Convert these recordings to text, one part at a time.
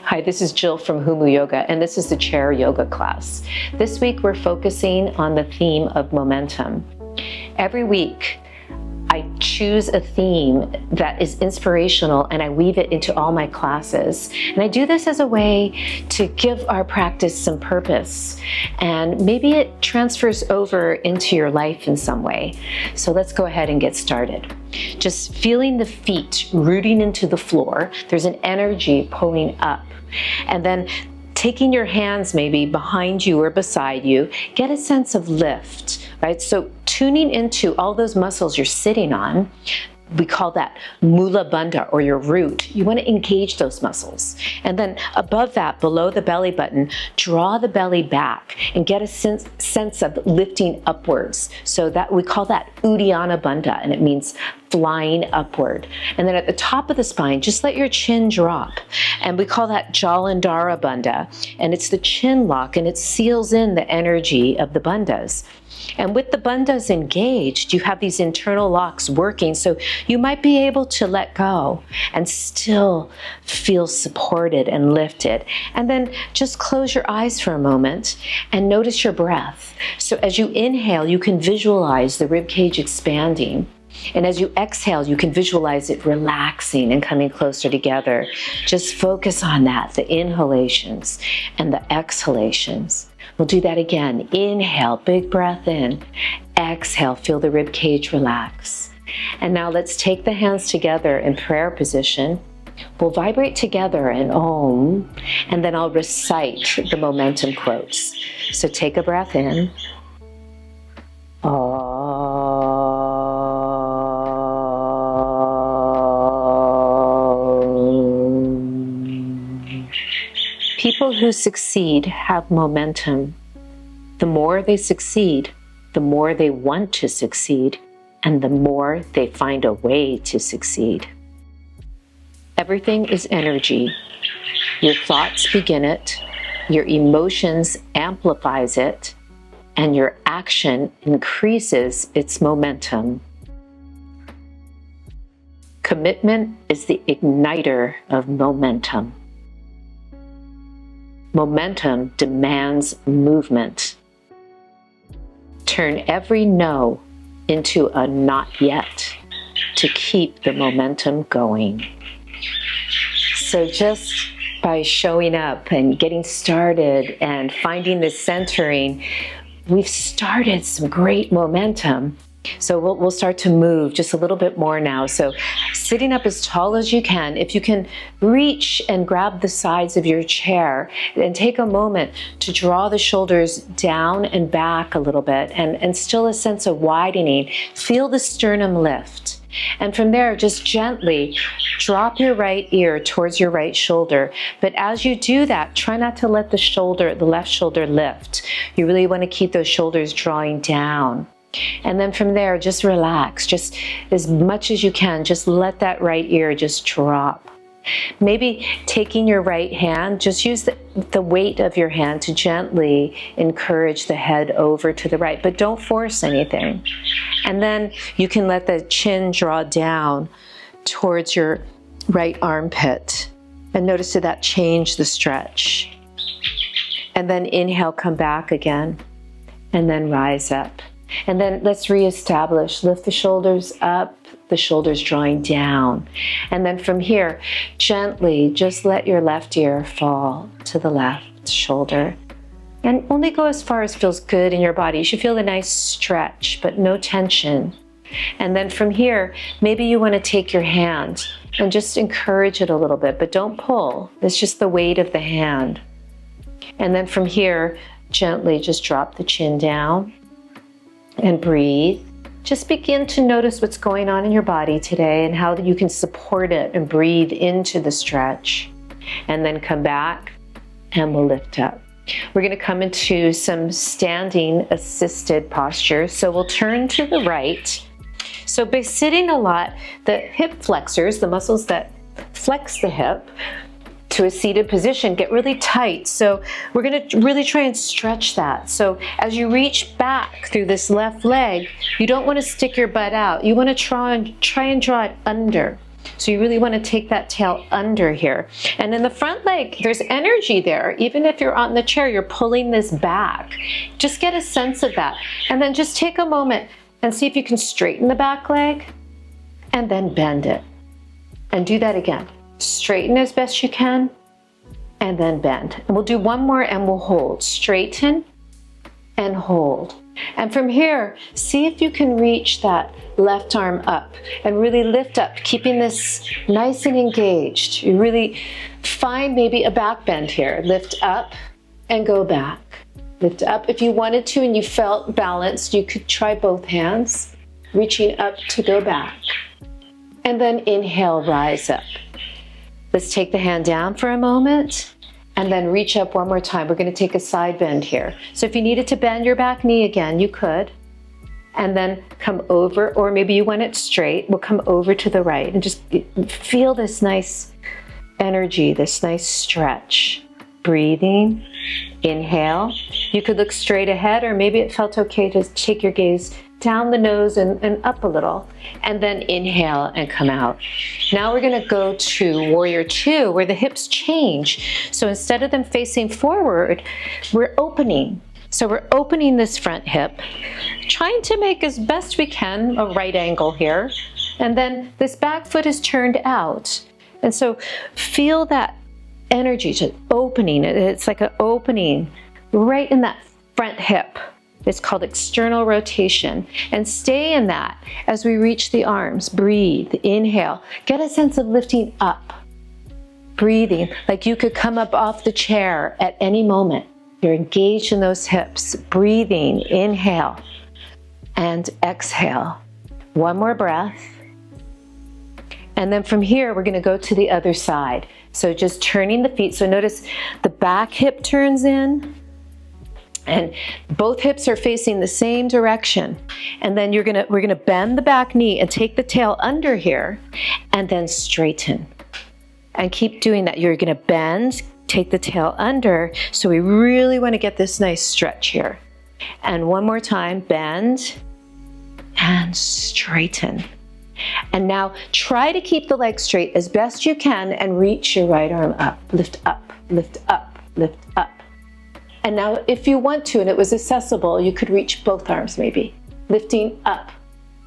Hi, this is Jill from Humu Yoga, and this is the chair yoga class. This week we're focusing on the theme of momentum. Every week I choose a theme that is inspirational and I weave it into all my classes. And I do this as a way to give our practice some purpose, and maybe it transfers over into your life in some way. So let's go ahead and get started. Just feeling the feet rooting into the floor. There's an energy pulling up. And then taking your hands maybe behind you or beside you, get a sense of lift, right? So tuning into all those muscles you're sitting on, we call that mula bandha, or your root. You want to engage those muscles. And then above that, below the belly button, draw the belly back and get a sense of lifting upwards. So that we call that uddiyana bandha, and it means flying upward. And then at the top of the spine, just let your chin drop. And we call that jalandhara bandha. And it's the chin lock, and it seals in the energy of the bandhas. And with the bandhas engaged, you have these internal locks working, so you might be able to let go and still feel supported and lifted. And then just close your eyes for a moment and notice your breath. So as you inhale, you can visualize the rib cage expanding. And as you exhale, you can visualize it relaxing and coming closer together. Just focus on that, the inhalations and the exhalations. We'll do that again. Inhale, big breath in. Exhale, feel the rib cage relax. And now let's take the hands together in prayer position. We'll vibrate together in Om, and then I'll recite the momentum quotes. So take a breath in. People who succeed have momentum. The more they succeed, the more they want to succeed, and the more they find a way to succeed. Everything is energy. Your thoughts begin it, your emotions amplifies it, and your action increases its momentum. Commitment is the igniter of momentum. Momentum demands movement. Turn every no into a not yet to keep the momentum going. So just by showing up and getting started and finding the centering, we've started some great momentum. So we'll start to move just a little bit more now. So sitting up as tall as you can, if you can reach and grab the sides of your chair and take a moment to draw the shoulders down and back a little bit, and still a sense of widening, feel the sternum lift. And from there, just gently drop your right ear towards your right shoulder. But as you do that, try not to let the left shoulder lift. You really want to keep those shoulders drawing down. And then from there, just relax, just as much as you can, just let that right ear just drop. Maybe taking your right hand, just use the weight of your hand to gently encourage the head over to the right, but don't force anything. And then you can let the chin draw down towards your right armpit. And notice that change the stretch. And then inhale, come back again, and then rise up. And then let's reestablish, lift the shoulders up, the shoulders drawing down. And then from here, gently just let your left ear fall to the left shoulder. And only go as far as feels good in your body. You should feel a nice stretch, but no tension. And then from here, maybe you want to take your hand and just encourage it a little bit, but don't pull. It's just the weight of the hand. And then from here, gently just drop the chin down. And breathe. Just begin to notice what's going on in your body today and how you can support it and breathe into the stretch. And then come back and we'll lift up. We're going to come into some standing assisted posture. So we'll turn to the right. So by sitting a lot, the hip flexors, the muscles that flex the hip, to a seated position get really tight. So we're going to really try and stretch that. So as you reach back through this left leg, you don't want to stick your butt out. You want to try and draw it under. So you really want to take that tail under here. And in the front leg, there's energy there. Even if you're on the chair, you're pulling this back. Just get a sense of that. And then just take a moment and see if you can straighten the back leg and then bend it. And do that again. Straighten as best you can and then bend. And we'll do one more and we'll hold. Straighten and hold. And from here, see if you can reach that left arm up and really lift up, keeping this nice and engaged. You really find maybe a back bend here. Lift up and go back. Lift up. If you wanted to and you felt balanced, you could try both hands, reaching up to go back. And then inhale, rise up. Let's take the hand down for a moment and then reach up one more time. We're going to take a side bend here. So if you needed to bend your back knee again, you could. And then come over, or maybe you want it straight. We'll come over to the right and just feel this nice energy, this nice stretch. Breathing, inhale. You could look straight ahead, or maybe it felt okay to take your gaze down the nose and up a little, and then inhale and come out. Now we're going to go to Warrior Two, where the hips change. So instead of them facing forward, we're opening. So we're opening this front hip, trying to make as best we can a right angle here, and then this back foot is turned out. And so feel that energy, just opening. It's like an opening right in that front hip. It's called external rotation. And stay in that as we reach the arms. Breathe, inhale. Get a sense of lifting up. Breathing, like you could come up off the chair at any moment. You're engaged in those hips. Breathing, inhale and exhale. One more breath. And then from here, we're going to go to the other side. So just turning the feet. So notice the back hip turns in. And both hips are facing the same direction. And then we're gonna bend the back knee and take the tail under here and then straighten. And keep doing that. You're gonna bend, take the tail under. So we really wanna get this nice stretch here. And one more time, bend and straighten. And now try to keep the leg straight as best you can and reach your right arm up. Lift up, lift up, lift up. And now if you want to, and it was accessible, you could reach both arms maybe. Lifting up.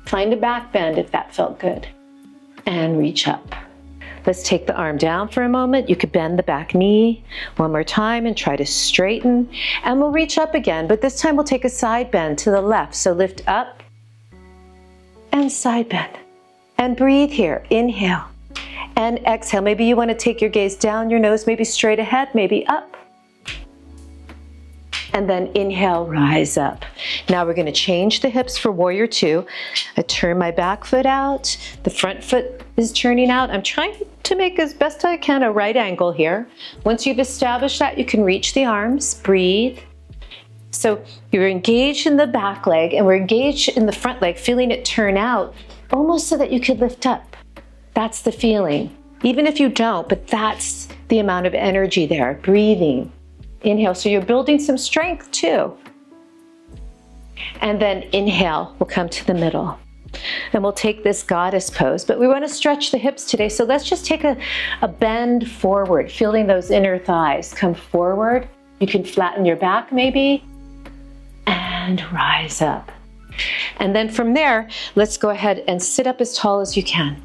Find a back bend if that felt good. And reach up. Let's take the arm down for a moment. You could bend the back knee one more time and try to straighten. And we'll reach up again, but this time we'll take a side bend to the left. So lift up and side bend. And breathe here. Inhale and exhale. Maybe you want to take your gaze down your nose, maybe straight ahead, maybe up. And then inhale, rise up. Now we're going to change the hips for Warrior Two. I turn my back foot out. The front foot is turning out. I'm trying to make as best I can a right angle here. Once you've established that, you can reach the arms. Breathe. So you're engaged in the back leg and we're engaged in the front leg, feeling it turn out almost so that you could lift up. That's the feeling. Even if you don't, but that's the amount of energy there. Breathing. Inhale, so you're building some strength too. And then inhale, we'll come to the middle. And we'll take this goddess pose, but we want to stretch the hips today. So let's just take a bend forward, feeling those inner thighs. Come forward. You can flatten your back maybe. And rise up. And then from there, let's go ahead and sit up as tall as you can.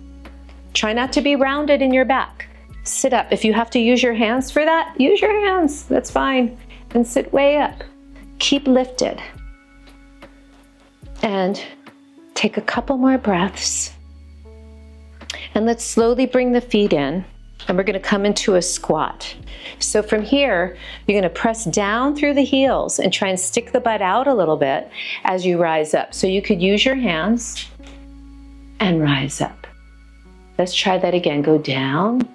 Try not to be rounded in your back. Sit up. If you have to use your hands for that, use your hands. That's fine. And sit way up. Keep lifted. And take a couple more breaths. And let's slowly bring the feet in. And we're going to come into a squat. So from here, you're going to press down through the heels and try and stick the butt out a little bit as you rise up. So you could use your hands and rise up. Let's try that again. Go down.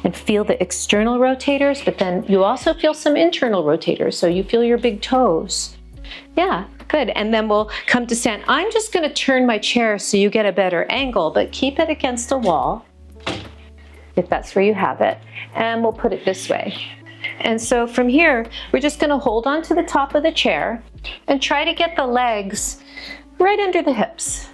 And feel the external rotators, but then you also feel some internal rotators. So you feel your big toes. Yeah, good. And then we'll come to stand. I'm just going to turn my chair so you get a better angle, but keep it against the wall, if that's where you have it. And we'll put it this way. And so from here, we're just going to hold on to the top of the chair and try to get the legs right under the hips.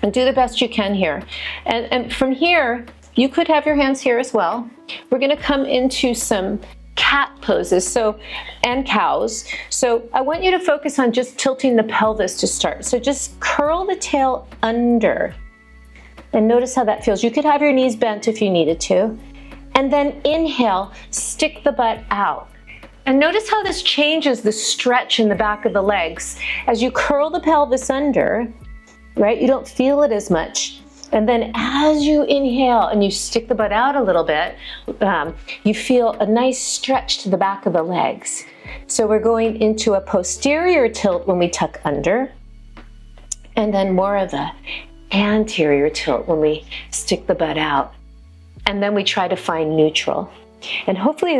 And do the best you can here. And from here, you could have your hands here as well. We're gonna come into some cat poses, and cows. So I want you to focus on just tilting the pelvis to start. So just curl the tail under and notice how that feels. You could have your knees bent if you needed to. And then inhale, stick the butt out. And notice how this changes the stretch in the back of the legs. As you curl the pelvis under, right, you don't feel it as much. And then as you inhale and you stick the butt out a little bit, you feel a nice stretch to the back of the legs. So we're going into a posterior tilt when we tuck under, and then more of the anterior tilt when we stick the butt out. And then we try to find neutral. And hopefully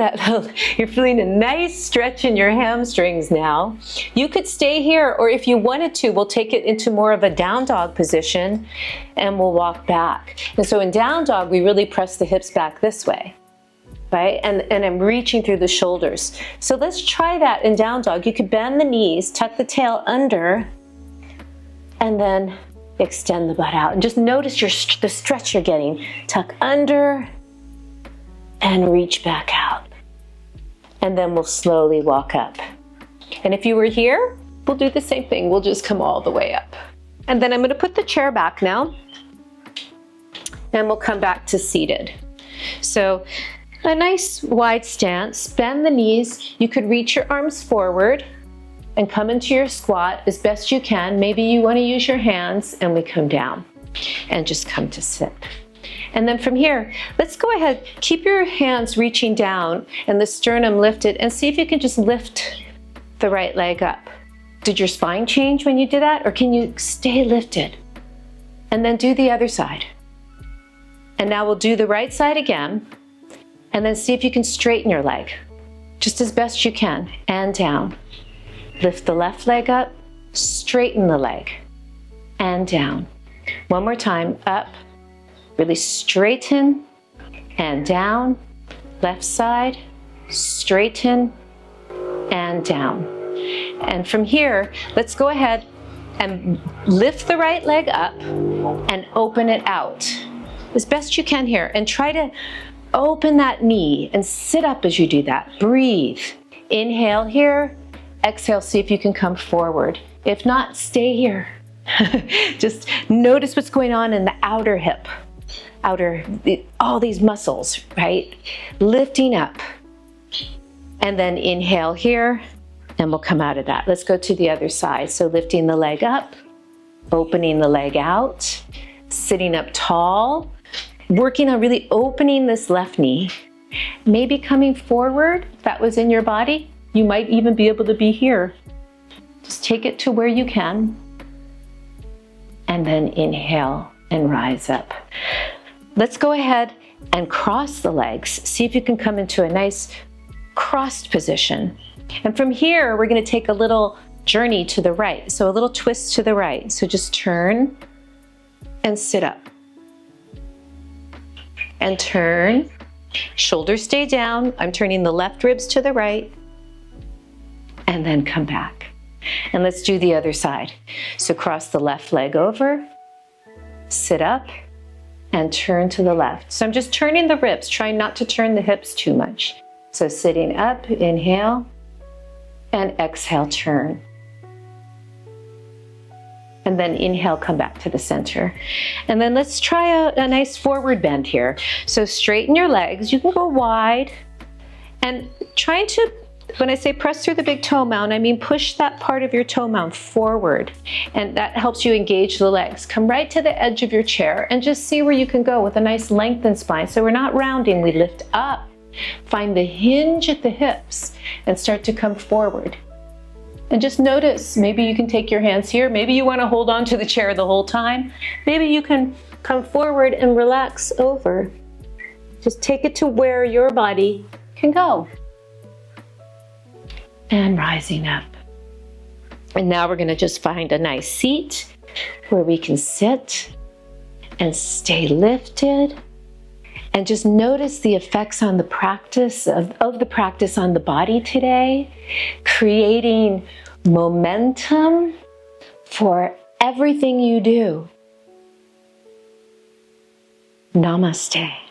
you're feeling a nice stretch in your hamstrings now. You could stay here, or if you wanted to, we'll take it into more of a down dog position and we'll walk back. And so in down dog, we really press the hips back this way, right? And I'm reaching through the shoulders. So let's try that in down dog. You could bend the knees, tuck the tail under, and then extend the butt out. And just notice the stretch you're getting. Tuck under, and reach back out. And then we'll slowly walk up. And if you were here, we'll do the same thing. We'll just come all the way up. And then I'm going to put the chair back now. And we'll come back to seated. So a nice wide stance. Bend the knees. You could reach your arms forward and come into your squat as best you can. Maybe you want to use your hands, and we come down and just come to sit. And then from here, let's go ahead, keep your hands reaching down and the sternum lifted, and see if you can just lift the right leg up. Did your spine change when you did that, or can you stay lifted? And then do the other side. And now we'll do the right side again, and then see if you can straighten your leg, just as best you can, and down. Lift the left leg up, straighten the leg, and down. One more time, up. Really straighten and down, left side, straighten and down. And from here, let's go ahead and lift the right leg up and open it out as best you can here. And try to open that knee and sit up as you do that. Breathe. Inhale here, exhale, see if you can come forward. If not, stay here. Just notice what's going on in the outer hip. All these muscles, right? Lifting up. And then inhale here, and we'll come out of that. Let's go to the other side. So lifting the leg up, opening the leg out, sitting up tall, working on really opening this left knee. Maybe coming forward, if that was in your body. You might even be able to be here. Just take it to where you can. And then inhale and rise up. Let's go ahead and cross the legs. See if you can come into a nice crossed position. And from here, we're going to take a little journey to the right. So a little twist to the right. So just turn and sit up. And turn. Shoulders stay down. I'm turning the left ribs to the right. And then come back. And let's do the other side. So cross the left leg over. Sit up. And turn to the left. So I'm just turning the ribs, trying not to turn the hips too much. So sitting up, inhale, and exhale, turn. And then inhale, come back to the center. And then let's try a nice forward bend here. So straighten your legs. You can go wide. And trying to, when I say press through the big toe mound, I mean push that part of your toe mound forward. And that helps you engage the legs. Come right to the edge of your chair and just see where you can go with a nice lengthened spine. So we're not rounding, we lift up. Find the hinge at the hips and start to come forward. And just notice, maybe you can take your hands here. Maybe you want to hold on to the chair the whole time. Maybe you can come forward and relax over. Just take it to where your body can go. And rising up. And now we're going to just find a nice seat where we can sit and stay lifted. And just notice the effects on the practice of the practice on the body today, creating momentum for everything you do. Namaste.